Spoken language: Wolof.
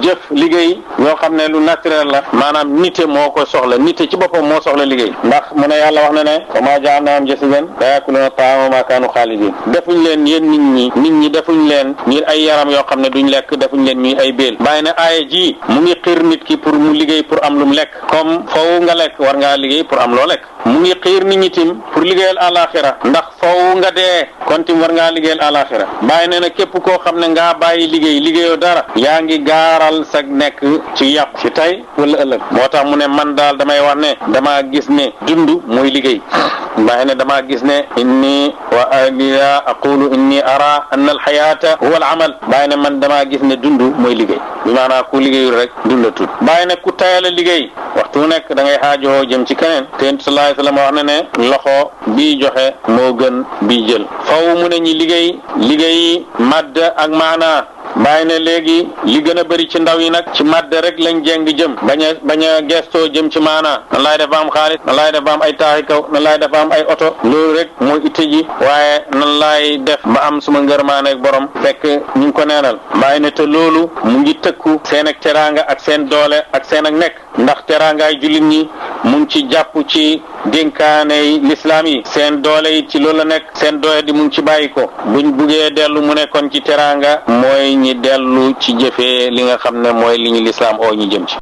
jëf liggéey yoo xam ne lu naturel la maanaam nite moo ko soxla nite ci boppam moo soxla liggéey ndax mu ne yàlla wax na ne wa maa ja'alnaahum jasidan laa ya'kuluuna ta'aama wa maa kaanu xaalidiin defuñ leen yéen nit ñi defuñ leen ñi ay yaram yoo xam ne duñ lekk defuñ leen ñuy ay béel bàyyi ne aaya ji mu ngi xiir nit ki pour mu liggéey pour am lu mu lekk comme foofu nga lekk war ngaa liggéey pour am loo lekk mu ngi xiir nit ñi tim pour liggéeyal alaxira ndax foofu nga dee kon tim war ngaa liggéeyal alaxira bàyyi ne na képp koo xam ne ngaa bàyyi liggéeyoo dara yaa ngi gaaral sa nekk ci yàqu ci tey wala ëllëg moo tax mu ne man daal damay wax ne damaa gis ne dund mooy liggéey bàyyi ne damaa gis ne inni wa aliya aqulu inni ara anna alxayata huwa al amal bàyyi ne man damaa gis ne dund mooy liggéey bi maanaam ku liggéeyul rek dundatul bàyyi ne ku tayal liggéey waxtu nekk da ngay xaajoo jëm ci keneen te sallallahu alayhi wa sallam wax na ne loxo bii joxe moo gën bii jël faw mu ne ñi liggéey madd ak maanaa bàyyi ne léegi li gën a bëri ci ndaw yi nag ci madd rek lañ jéng jëm bañ a gestoo jëm ci maanaa nan laay def ba am xaalis nan laay def ba am ay taaxi kaw nan laay def ba am ay oto loolu rek mooy itte ji waaye nan laay def ba am suma ngërmaaneeg borom fekk ñu ngi ko neenal bàyyi ne te loolu mu ngi tëkku seen ak teraanga ak seen doole ak seen ak nekk ndax teraangaay jullit ñi mu ngi ci jàpp ci dénkaaney lislaam yi seen doole yi ci loolu la nekk seen doole di mu ngi ci bàyyi ko buñ buggee dellu mu nekkoon ci teraanga mooy ñi dellu ci jëfee li nga xam ne mooy li ñu lislaam oo ñi jëm ci